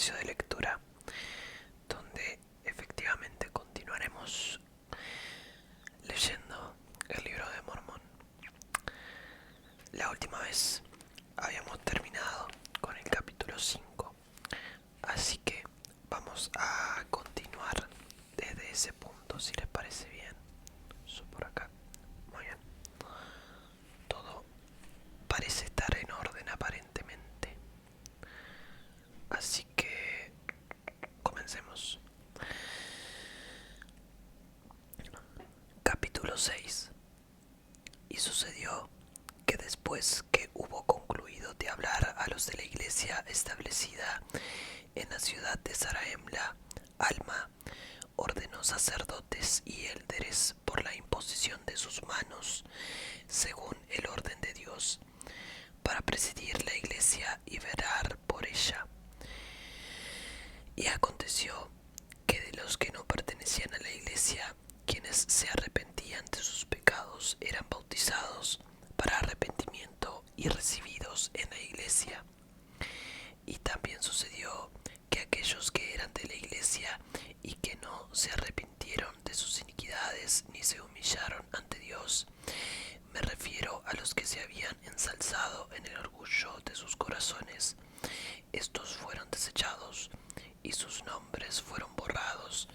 espacio de lectura donde efectivamente continuaremos leyendo el libro de Mormón. La última vez habíamos terminado con el capítulo 5, así que vamos a continuar desde ese punto, si les parece bien. Eso por acá. Muy bien. Todo parece estar en orden aparentemente. Así que comencemos. Capítulo 6. Y sucedió que después que hubo concluido de hablar a los de la iglesia establecida en la ciudad de Zarahemla, Alma ordenó sacerdotes y élderes por la imposición de sus manos, según el orden de Dios, para presidir la iglesia y velar por ella. Y aconteció que de los que no pertenecían a la iglesia, quienes se arrepentían de sus pecados eran bautizados para arrepentimiento y recibidos en la iglesia. Y también sucedió que aquellos que eran de la iglesia y que no se arrepintieron de sus iniquidades ni se humillaron ante Dios, me refiero a los que se habían ensalzado en el orgullo de sus corazones, estos fueron desechados y sus nombres fueron borrados,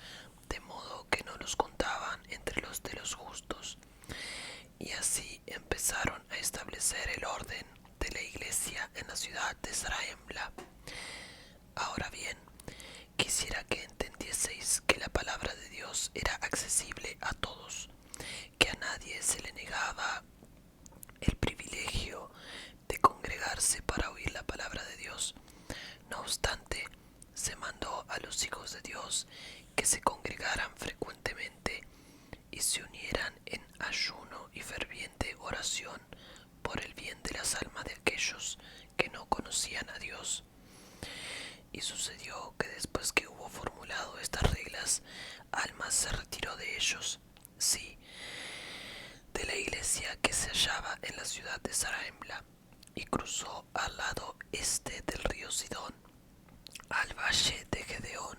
de modo que no los contaban entre los de los justos. Y así empezaron a establecer el orden de la iglesia en la ciudad de Zarahemla. Ahora bien, quisiera que entendieseis que la palabra de Dios era accesible a todos, que a nadie se le negaba el privilegio de congregarse para oír la palabra de Dios. No obstante, se mandó a los hijos de Dios que se congregaran frecuentemente y se unieran en ayuno y ferviente oración por el bien de las almas de aquellos que no conocían a Dios. Y sucedió que después que hubo formulado estas reglas, Alma se retiró de ellos, sí, de la iglesia que se hallaba en la ciudad de Zarahemla, y cruzó al lado este del río Sidón, al valle de Gedeón,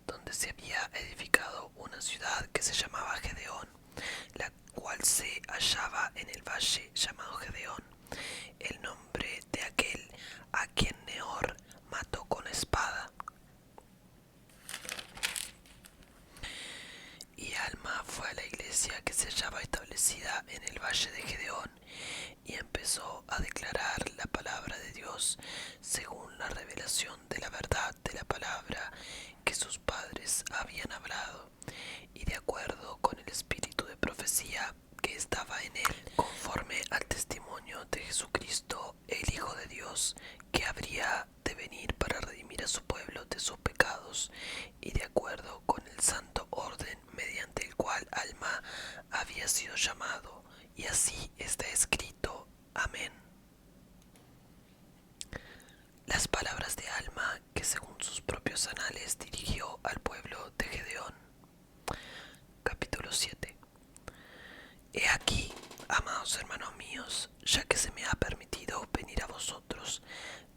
donde se había edificado una ciudad que se llamaba Gedeón, la cual se hallaba en el valle llamado Gedeón, el nombre de aquel a quien Nehor mató con espada. Y Alma fue a la iglesia que se hallaba establecida en el valle de Gedeón y empezó a declarar la palabra de Dios según la revelación de la verdad de la palabra que sus padres habían hablado, y de acuerdo con el espíritu de profecía que estaba en él, conforme al testimonio de Jesucristo, el Hijo de Dios, que habría de venir para redimir a su pueblo de sus pecados, y de acuerdo con el santo orden mediante el cual Alma había sido llamado, y así está escrito. Amén. Las palabras de Alma que según sus propios anales dirigió al pueblo de Gedeón. Capítulo 7. He aquí, amados hermanos míos, ya que se me ha permitido venir a vosotros,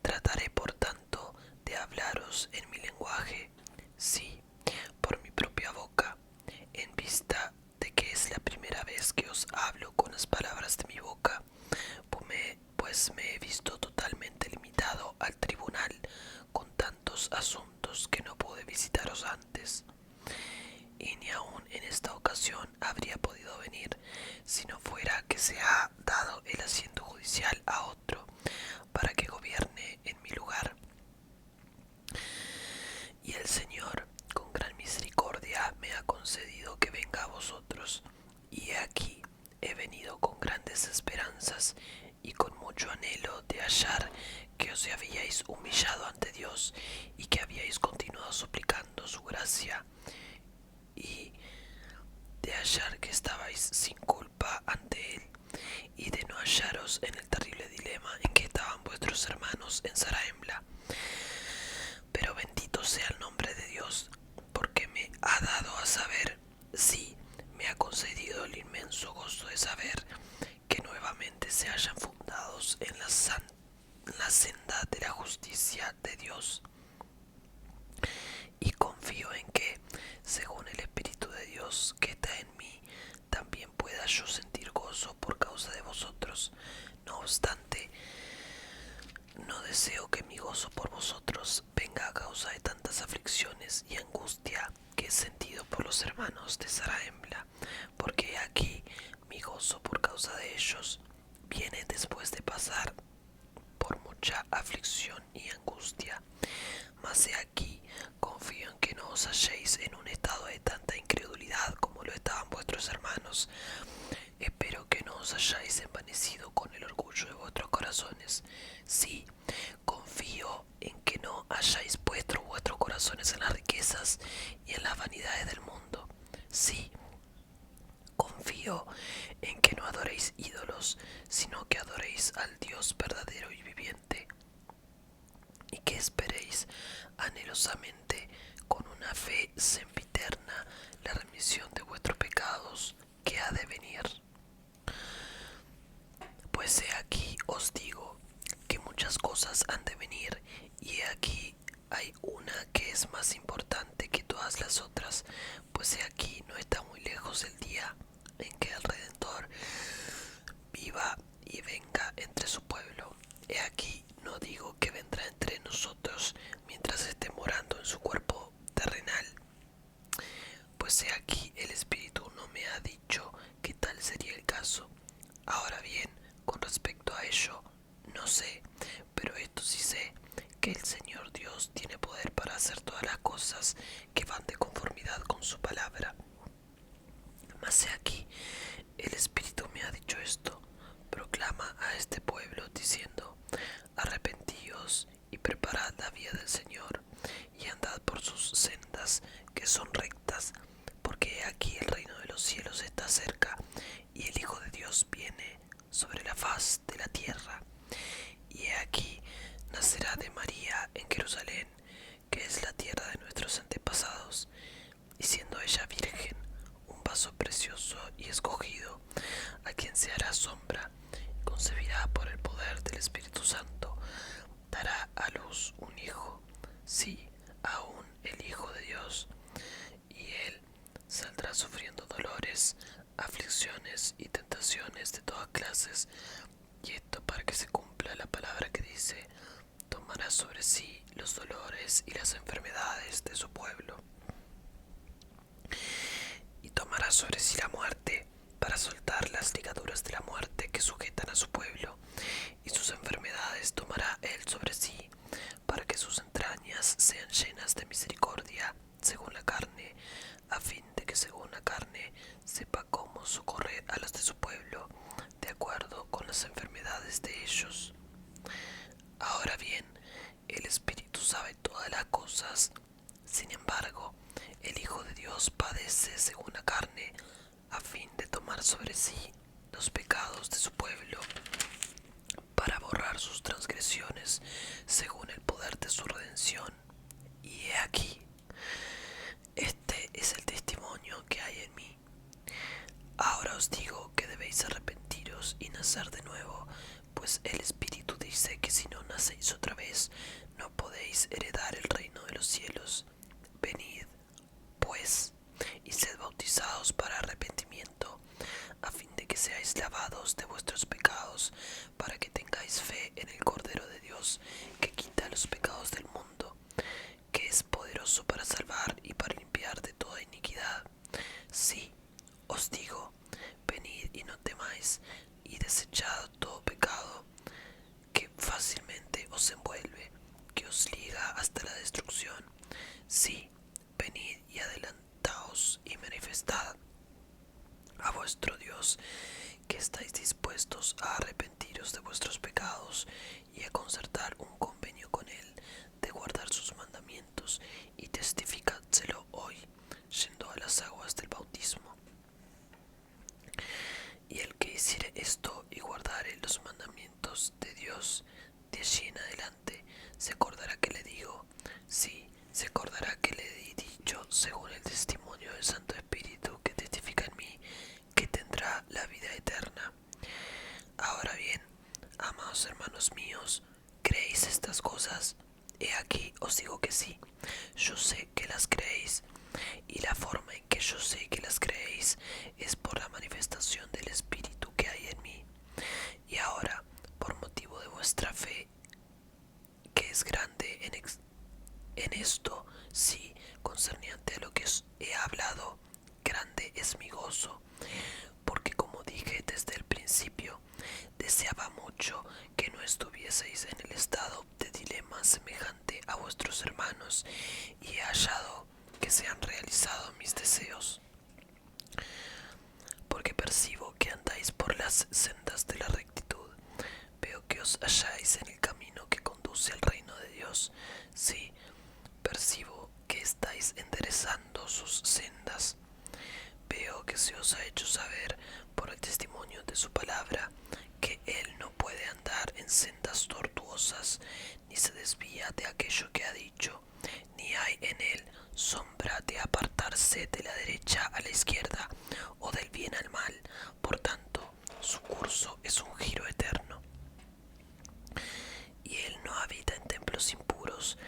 trataré por tanto de hablaros en mi lenguaje, sí, por mi propia boca, en vista de que es la primera vez que os hablo con las palabras de mi boca, pues me he visto totalmente limitado al tribunal con tantos asuntos que no pude visitaros antes. Y ni aun en esta ocasión habría podido venir si no fuera que se ha dado el asiento judicial a otro para que gobierne en mi lugar. Y el Señor, con gran misericordia, me ha concedido que venga a vosotros, y he aquí he venido con grandes esperanzas y con mucho anhelo de hallar que os habíais humillado ante Dios y que habíais continuado suplicando su gracia, y de hallar que estabais sin culpa ante él, y de no hallaros en el terrible dilema en que estaban vuestros hermanos en Zarahemla. Pero bendito sea el nombre de Dios, porque me ha dado a saber, sí, me ha concedido el inmenso gozo de saber que nuevamente se hallan fundados en la senda de la justicia de Dios. confío en que, según el Espíritu de Dios que está en mí, también pueda yo sentir gozo por causa de vosotros. No obstante, no deseo que mi gozo por vosotros venga a causa de tantas aflicciones y angustia que he sentido por los hermanos de Zarahemla, porque aquí mi gozo por causa de ellos viene después de pasar por mucha aflicción y angustia. Mas he aquí, confío en que no os halléis en un estado de tanta incredulidad como lo estaban vuestros hermanos. Espero que no os hayáis envanecido con el orgullo de vuestros corazones. Sí, confío en que no hayáis puesto vuestros corazones en las riquezas y en las vanidades del mundo. Sí, confío en que no adoréis ídolos, sino que adoréis al Dios verdadero y viviente, y que esperéis anhelosamente con una fe sempiterna la remisión de vuestros pecados que ha de venir. Pues he aquí os digo que muchas cosas han de venir, y he aquí hay una que es más importante que todas las otras, pues he aquí no está muy lejos el día en que el Redentor viva y venga entre su pueblo. He aquí no digo que vendrá entre nosotros mientras esté morando en su cuerpo terrenal, pues he aquí el Espíritu no me ha dicho que tal sería el caso. Ahora bien, con respecto a ello, no sé, pero esto sí sé, que el Señor Dios tiene poder para hacer todas las cosas que van de conformidad con su palabra. Mas he aquí, el Espíritu me ha dicho esto: proclama a este pueblo diciendo, arrepentíos y preparad la vía del Señor, y andad por sus sendas que son rectas, porque he aquí el reino de los cielos está cerca, y el Hijo de Dios viene sobre la faz de la tierra. Y he aquí nacerá de María en Jerusalén, que es la tierra de nuestros antepasados, y siendo ella virgen, un vaso precioso y escogido, a quien se hará sombra, concebirá por el poder del Espíritu Santo, dará a luz un hijo, sí, aún el Hijo de Dios, y él saldrá sufriendo dolores, aflicciones y tentaciones de todas clases, y esto para que se cumpla la palabra que dice, tomará sobre sí los dolores y las enfermedades de su pueblo, y tomará sobre sí la muerte, para soltar las ligaduras de la muerte que sujetan a su pueblo, y sus enfermedades tomará él sobre sí, para que sus entrañas sean llenas de misericordia, según la carne, a fin de que según la carne sepa cómo socorrer a los de su pueblo, de acuerdo con las enfermedades de ellos. Ahora bien, el Espíritu sabe todas las cosas. Sin embargo, el Hijo de Dios padece según la carne, a fin de tomar sobre sí los pecados de su pueblo, para borrar sus transgresiones, según el poder de su redención. Y he aquí, este es el testimonio que hay en mí. Ahora os digo que debéis arrepentiros y nacer de nuevo, pues el Espíritu dice que si no nacéis otra vez, no podéis heredar el reino de los cielos. Venid, pues, y sed bautizados para arrepentimiento, a fin de que seáis lavados de vuestros pecados, para que tengáis fe en el Cordero de Dios, que quita los pecados del mundo, que es poderoso para salvar y para limpiar de toda iniquidad. Sí, os digo, venid y no temáis, y desechad todo pecado que fácilmente os envuelve, que os liga hasta la destrucción. Sí, venid y adelantaos y manifestad a vuestro Dios que estáis dispuestos a arrepentiros de vuestros pecados y a concertar un convenio con él de guardar sus mandamientos, y testificádselo hoy, yendo a las aguas del bautismo. Y el que hiciere esto y guardare los mandamientos de Dios, de allí en adelante se acordará que le digo, sí, se acordará que le he dicho según el testimonio del Santo Espíritu que testifica en mí, que tendrá la vida eterna. Ahora bien, amados hermanos míos, ¿creéis estas cosas? He aquí os digo que sí, yo sé que las creéis, y la forma en que yo sé que las creéis es por la manifestación del Espíritu que hay en mí. Y ahora, por motivo de vuestra fe, que es grande en esto, sí, concerniente a lo que os he hablado, grande es mi gozo, porque como dije desde el principio, deseaba mucho que no estuvieseis en el estado de dilema semejante a vuestros hermanos, y he hallado que se han realizado mis deseos, porque percibo que andáis por las sendas de la rectitud. Veo que os halláis en el camino que conduce al reino de Dios. Sí, percibo que estáis enderezando sus sendas. Veo que se os ha hecho saber por el testimonio de su palabra que él no puede andar en sendas tortuosas, ni se desvía de aquello que ha dicho, ni hay en él sombra de apartarse de la derecha a la izquierda o del bien al mal. Por tanto, su curso es un giro eterno. Y él no habita en templos impuros,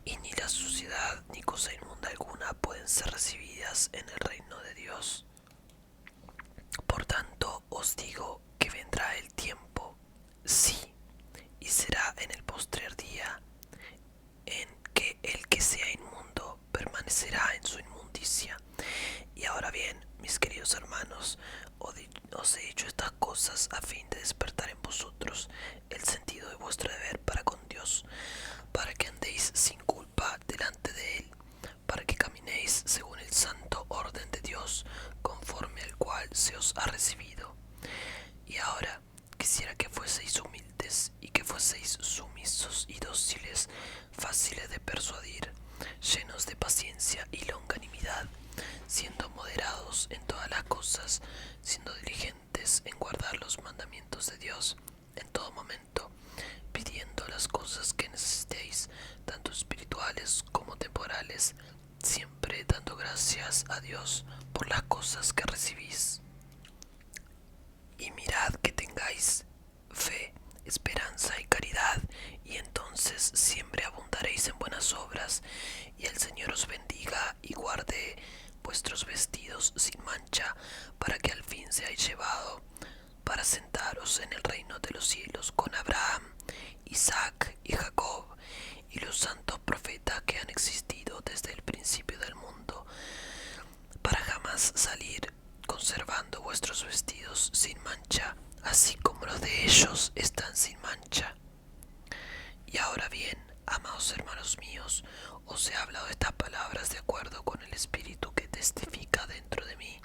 y ni la suciedad ni cosa inmunda alguna pueden ser recibidas en el reino de Dios. Por tanto, os digo que vendrá el tiempo, sí, y será en el postrer día, en que el que sea inmundo permanecerá en su inmundicia. Y ahora bien, mis queridos hermanos, os he dicho estas cosas a fin de despertar en vosotros el sentido de vuestro deber para con Dios, para que andéis sin culpa delante de Él, para que caminéis según el santo orden de Dios, conforme al cual se os ha recibido. Y ahora quisiera que fueseis humildes y que fueseis sumisos y dóciles, fáciles de persuadir, llenos de paciencia y longanimidad, siendo moderados en todas las cosas, siendo diligentes en guardar los mandamientos de Dios en todo momento, pidiendo las cosas que necesitéis, tanto espirituales como temporales, siempre dando gracias a Dios por las cosas que recibís. Y mirad que tengáis fe, esperanza y caridad, y entonces siempre abundaréis en buenas obras, y el Señor os bendiga y guarde vuestros vestidos sin mancha, para que al fin seáis llevado para sentaros en el reino de los cielos con Abraham, Isaac y Jacob, y los santos profetas que han existido desde el principio del mundo, para jamás salir, conservando vuestros vestidos sin mancha, así como los de ellos están sin mancha. Y ahora bien, amados hermanos míos, os he hablado estas palabras de acuerdo con el Espíritu que testifica dentro de mí,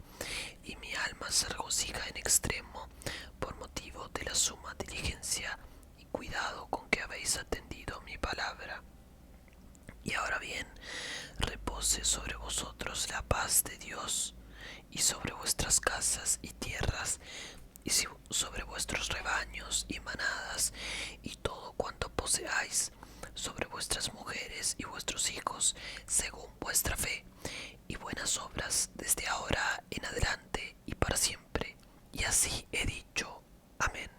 y mi alma se regocija en extremo por motivo de la suma diligencia y cuidado con que habéis atendido mi palabra. Y ahora bien, repose sobre vosotros la paz de Dios, y sobre vuestras casas y tierras, y sobre vuestros rebaños y manadas, y todo cuanto poseáis, sobre vuestras mujeres y vuestros hijos, según vuestra fe y buenas obras, desde ahora en adelante y para siempre. Y así he dicho. Amén.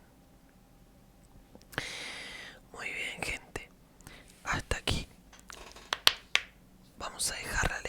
Muy bien, gente. Hasta aquí. Vamos a dejar la